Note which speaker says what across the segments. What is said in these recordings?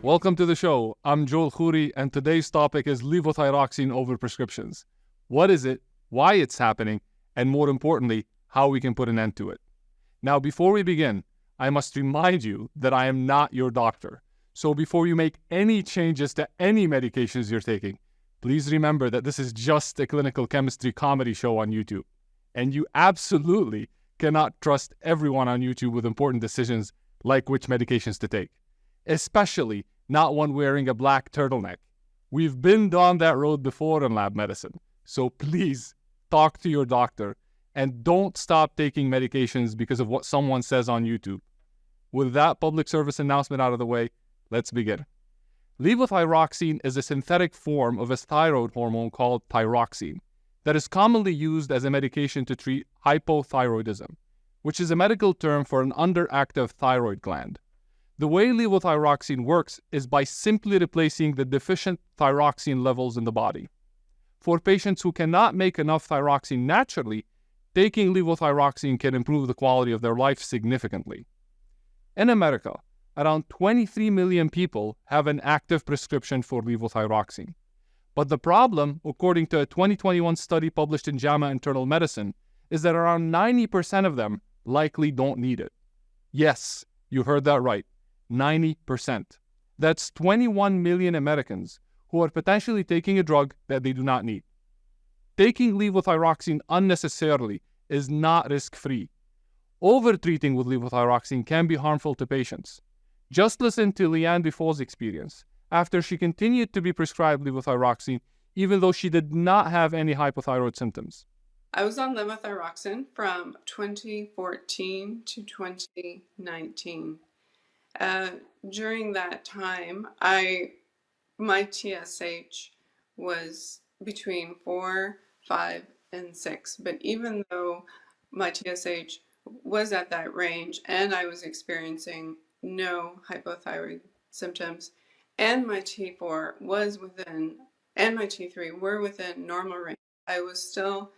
Speaker 1: Welcome to the show. I'm El-Khoury, and today's topic is levothyroxine overprescriptions. What is it, why it's happening, and more importantly, how we can put an end to it. Now, before we begin, I must remind you that I am not your doctor. So before you make any changes to any medications you're taking, please remember that this is just a clinical chemistry comedy show on YouTube. And you absolutely cannot trust everyone on YouTube with important decisions like which medications to take, especially not one wearing a black turtleneck. We've been down that road before in lab medicine, so please talk to your doctor and don't stop taking medications because of what someone says on YouTube. With that public service announcement out of the way, let's begin. Levothyroxine is a synthetic form of a thyroid hormone called thyroxine that is commonly used as a medication to treat hypothyroidism, which is a medical term for an underactive thyroid gland. The way levothyroxine works is by simply replacing the deficient thyroxine levels in the body. For patients who cannot make enough thyroxine naturally, taking levothyroxine can improve the quality of their life significantly. In America, around 23 million people have an active prescription for levothyroxine. But the problem, according to a 2021 study published in JAMA Internal Medicine, is that around 90% of them likely don't need it. Yes, you heard that right. 90%. That's 21 million Americans who are potentially taking a drug that they do not need. Taking levothyroxine unnecessarily is not risk-free. Overtreating with levothyroxine can be harmful to patients. Just listen to Leanne Defoe's experience after she continued to be prescribed levothyroxine even though she did not have any hypothyroid symptoms.
Speaker 2: I was on levothyroxine from 2014 to 2019. During that time, my TSH was between 4, 5, and 6. But even though my TSH was at that range and I was experiencing no hypothyroid symptoms, and my T4 was within, and my T3 were within normal range, I was still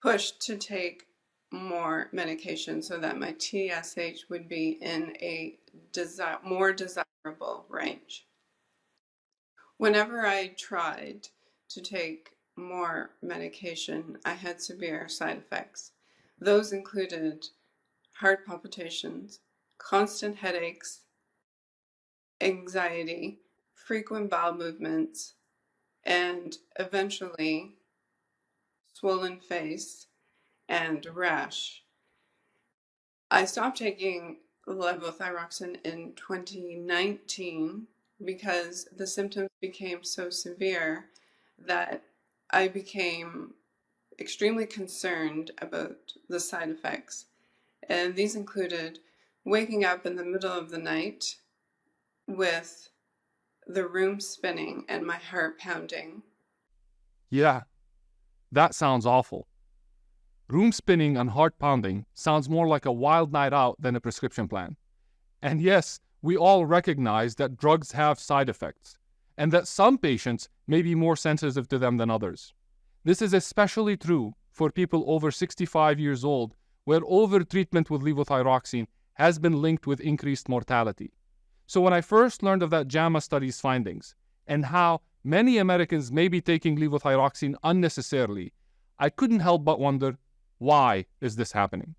Speaker 2: pushed to take more medication so that my TSH would be in a more desirable range. Whenever I tried to take more medication, I had severe side effects. Those included heart palpitations, constant headaches, anxiety, frequent bowel movements, and eventually swollen face and rash. I stopped taking levothyroxine in 2019 because the symptoms became so severe that I became extremely concerned about the side effects. And these included waking up in the middle of the night with the room spinning and my heart pounding.
Speaker 1: Yeah, that sounds awful. Room spinning and heart pounding sounds more like a wild night out than a prescription plan. And yes, we all recognize that drugs have side effects, and that some patients may be more sensitive to them than others. This is especially true for people over 65 years old, where overtreatment with levothyroxine has been linked with increased mortality. So when I first learned of that JAMA study's findings, and how many Americans may be taking levothyroxine unnecessarily, I couldn't help but wonder, why is this happening?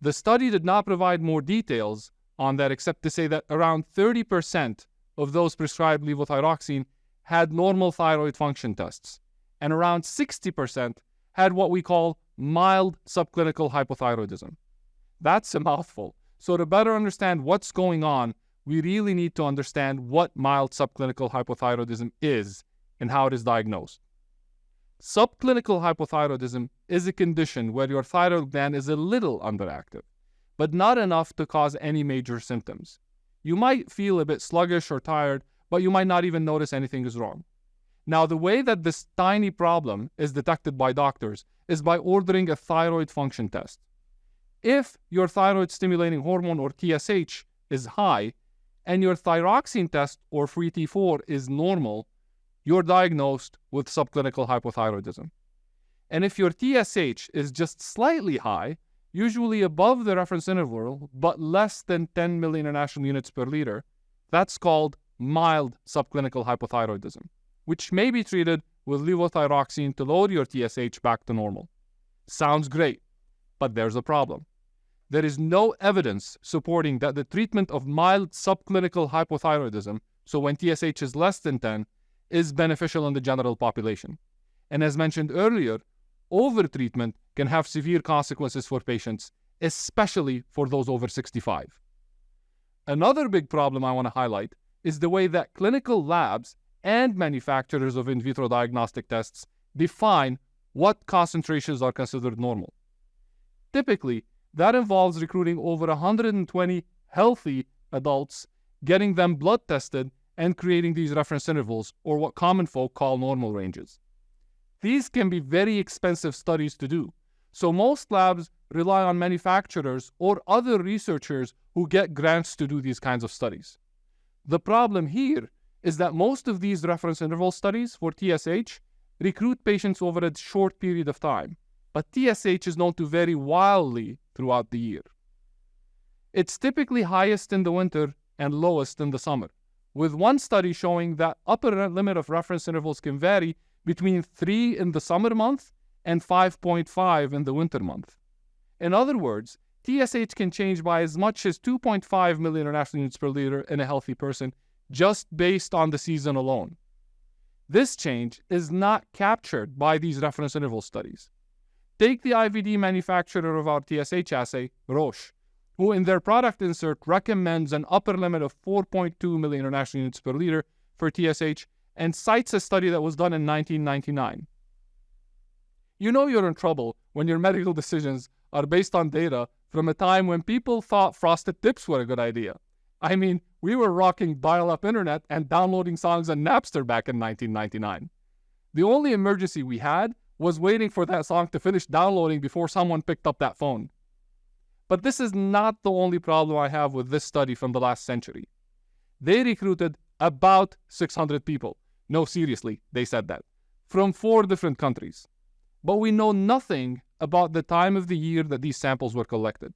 Speaker 1: The study did not provide more details on that except to say that around 30% of those prescribed levothyroxine had normal thyroid function tests, and around 60% had what we call mild subclinical hypothyroidism. That's a mouthful. So to better understand what's going on, we really need to understand what mild subclinical hypothyroidism is and how it is diagnosed. Subclinical hypothyroidism is a condition where your thyroid gland is a little underactive, but not enough to cause any major symptoms. You might feel a bit sluggish or tired, but you might not even notice anything is wrong. Now, the way that this tiny problem is detected by doctors is by ordering a thyroid function test. If your thyroid stimulating hormone or TSH is high and your thyroxine test or free T4 is normal, you're diagnosed with subclinical hypothyroidism. And if your TSH is just slightly high, usually above the reference interval, but less than 10 millinternational units per liter, that's called mild subclinical hypothyroidism, which may be treated with levothyroxine to lower your TSH back to normal. Sounds great, but there's a problem. There is no evidence supporting that the treatment of mild subclinical hypothyroidism, so when TSH is less than 10, is beneficial in the general population. And as mentioned earlier, overtreatment can have severe consequences for patients, especially for those over 65. Another big problem I want to highlight is the way that clinical labs and manufacturers of in vitro diagnostic tests define what concentrations are considered normal. Typically, that involves recruiting over 120 healthy adults, getting them blood tested, and creating these reference intervals, or what common folk call normal ranges. These can be very expensive studies to do, so most labs rely on manufacturers or other researchers who get grants to do these kinds of studies. The problem here is that most of these reference interval studies for TSH recruit patients over a short period of time, but TSH is known to vary wildly throughout the year. It's typically highest in the winter and lowest in the summer, with one study showing that upper limit of reference intervals can vary between 3 in the summer month and 5.5 in the winter month. In other words, TSH can change by as much as 2.5 millinternational units per liter in a healthy person just based on the season alone. This change is not captured by these reference interval studies. Take the IVD manufacturer of our TSH assay, Roche, who in their product insert recommends an upper limit of 4.2 millinternational units per liter for TSH and cites a study that was done in 1999. You know you're in trouble when your medical decisions are based on data from a time when people thought frosted tips were a good idea. I mean, we were rocking dial-up internet and downloading songs on Napster back in 1999. The only emergency we had was waiting for that song to finish downloading before someone picked up that phone. But this is not the only problem I have with this study from the last century. They recruited about 600 people. No, seriously, they said that. From 4 different countries. But we know nothing about the time of the year that these samples were collected.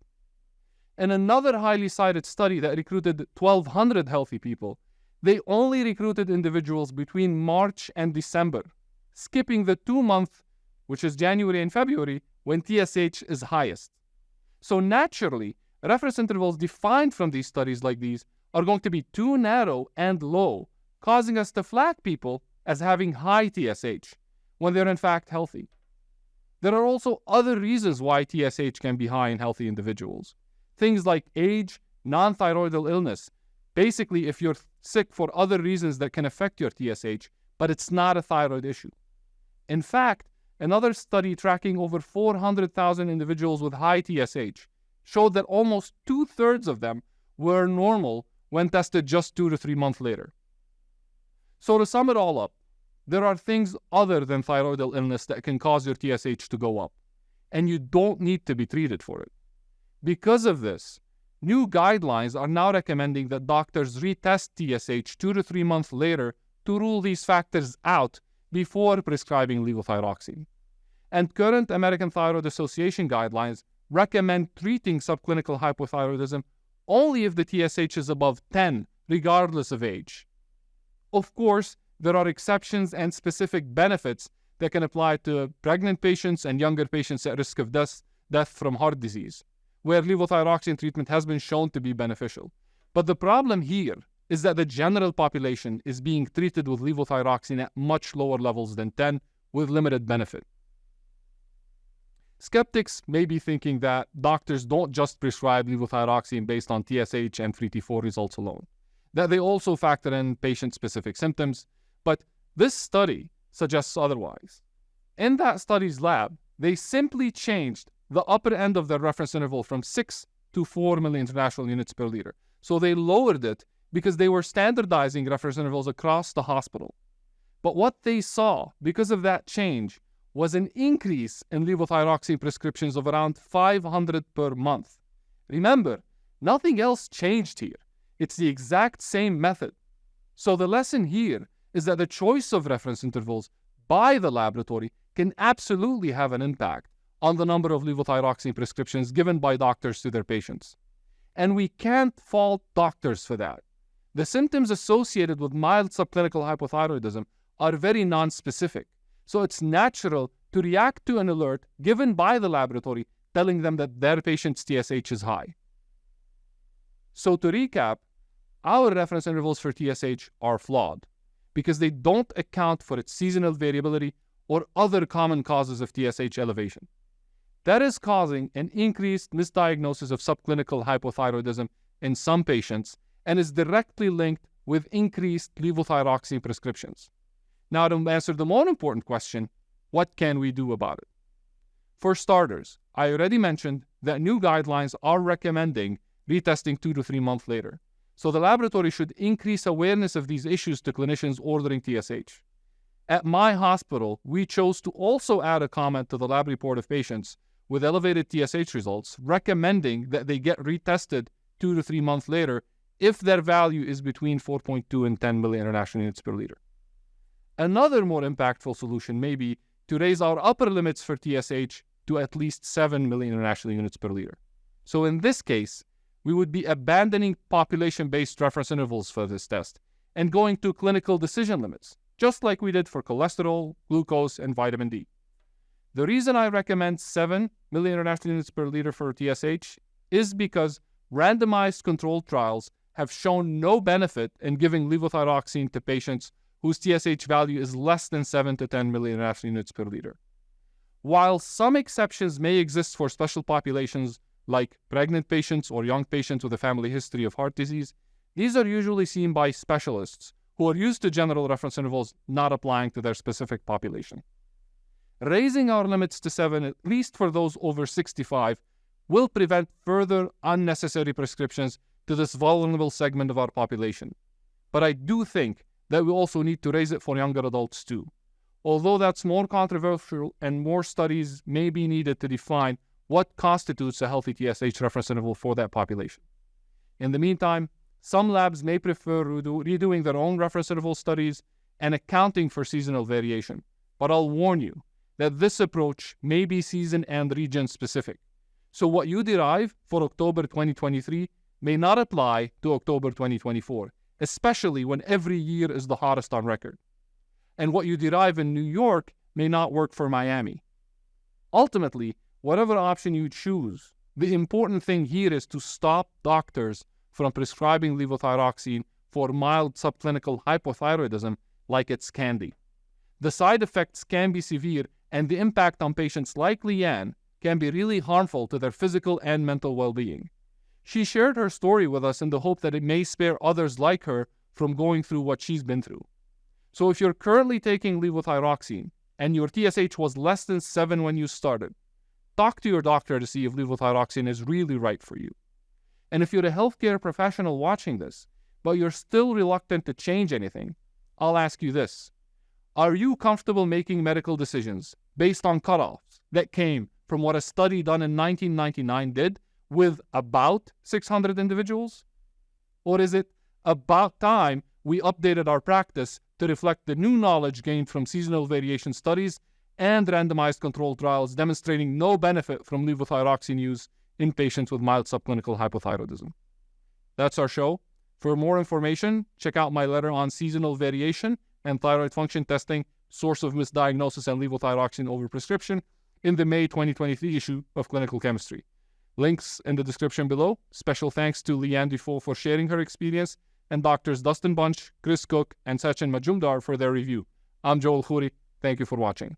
Speaker 1: In another highly cited study that recruited 1,200 healthy people, they only recruited individuals between March and December, skipping the 2-month, which is January and February, when TSH is highest. So naturally, reference intervals defined from these studies like these are going to be too narrow and low, causing us to flag people as having high TSH when they're in fact healthy. There are also other reasons why TSH can be high in healthy individuals. Things like age, non-thyroidal illness. Basically, if you're sick for other reasons that can affect your TSH, but it's not a thyroid issue. In fact, another study tracking over 400,000 individuals with high TSH showed that almost 2/3 of them were normal when tested just 2 to 3 months later. So to sum it all up, there are things other than thyroidal illness that can cause your TSH to go up, and you don't need to be treated for it. Because of this, new guidelines are now recommending that doctors retest TSH 2 to 3 months later to rule these factors out before prescribing levothyroxine. And current American Thyroid Association guidelines recommend treating subclinical hypothyroidism only if the TSH is above 10, regardless of age. Of course, there are exceptions and specific benefits that can apply to pregnant patients and younger patients at risk of death from heart disease, where levothyroxine treatment has been shown to be beneficial. But the problem here is that the general population is being treated with levothyroxine at much lower levels than 10 with limited benefit. Skeptics may be thinking that doctors don't just prescribe levothyroxine based on TSH and free T4 results alone, that they also factor in patient-specific symptoms, but this study suggests otherwise. In that study's lab, they simply changed the upper end of their reference interval from 6 to 4 millinternational units per liter. So they lowered it because they were standardizing reference intervals across the hospital. But what they saw because of that change was an increase in levothyroxine prescriptions of around 500 per month. Remember, nothing else changed here. It's the exact same method. So the lesson here is that the choice of reference intervals by the laboratory can absolutely have an impact on the number of levothyroxine prescriptions given by doctors to their patients. And we can't fault doctors for that. The symptoms associated with mild subclinical hypothyroidism are very nonspecific. So it's natural to react to an alert given by the laboratory telling them that their patient's TSH is high. So to recap, our reference intervals for TSH are flawed because they don't account for its seasonal variability or other common causes of TSH elevation. That is causing an increased misdiagnosis of subclinical hypothyroidism in some patients and is directly linked with increased levothyroxine prescriptions. Now, to answer the more important question, what can we do about it? For starters, I already mentioned that new guidelines are recommending retesting 2 to 3 months later. So the laboratory should increase awareness of these issues to clinicians ordering TSH. At my hospital, we chose to also add a comment to the lab report of patients with elevated TSH results, recommending that they get retested 2 to 3 months later if their value is between 4.2 and 10 milli-international units per liter. Another more impactful solution may be to raise our upper limits for TSH to at least 7 milli-international units per liter. So in this case, we would be abandoning population-based reference intervals for this test and going to clinical decision limits, just like we did for cholesterol, glucose, and vitamin D. The reason I recommend 7 milli-international units per liter for TSH is because randomized controlled trials have shown no benefit in giving levothyroxine to patients whose TSH value is less than 7 to 10 milli-international units per liter. While some exceptions may exist for special populations like pregnant patients or young patients with a family history of heart disease, these are usually seen by specialists who are used to general reference intervals not applying to their specific population. Raising our limits to 7, at least for those over 65, will prevent further unnecessary prescriptions to this vulnerable segment of our population. But I do think that we also need to raise it for younger adults too. Although that's more controversial and more studies may be needed to define what constitutes a healthy TSH reference interval for that population. In the meantime, some labs may prefer redoing their own reference interval studies and accounting for seasonal variation. But I'll warn you that this approach may be season and region specific. So what you derive for October 2023 may not apply to October 2024, especially when every year is the hottest on record. And what you derive in New York may not work for Miami. Ultimately, whatever option you choose, the important thing here is to stop doctors from prescribing levothyroxine for mild subclinical hypothyroidism like it's candy. The side effects can be severe, and the impact on patients like Leanne can be really harmful to their physical and mental well-being. She shared her story with us in the hope that it may spare others like her from going through what she's been through. So if you're currently taking levothyroxine and your TSH was less than 7 when you started, talk to your doctor to see if levothyroxine is really right for you. And if you're a healthcare professional watching this, but you're still reluctant to change anything, I'll ask you this. Are you comfortable making medical decisions based on cutoffs that came from what a study done in 1999 did with about 600 individuals? Or is it about time we updated our practice to reflect the new knowledge gained from seasonal variation studies and randomized controlled trials demonstrating no benefit from levothyroxine use in patients with mild subclinical hypothyroidism? That's our show. For more information, check out my letter on seasonal variation and thyroid function testing, source of misdiagnosis and levothyroxine overprescription in the May 2023 issue of Clinical Chemistry. Links in the description below. Special thanks to Leanne Dufault for sharing her experience, and Doctors Dustin Bunch, Chris Cook, and Sachin Majumdar for their review. I'm El-Khoury. Thank you for watching.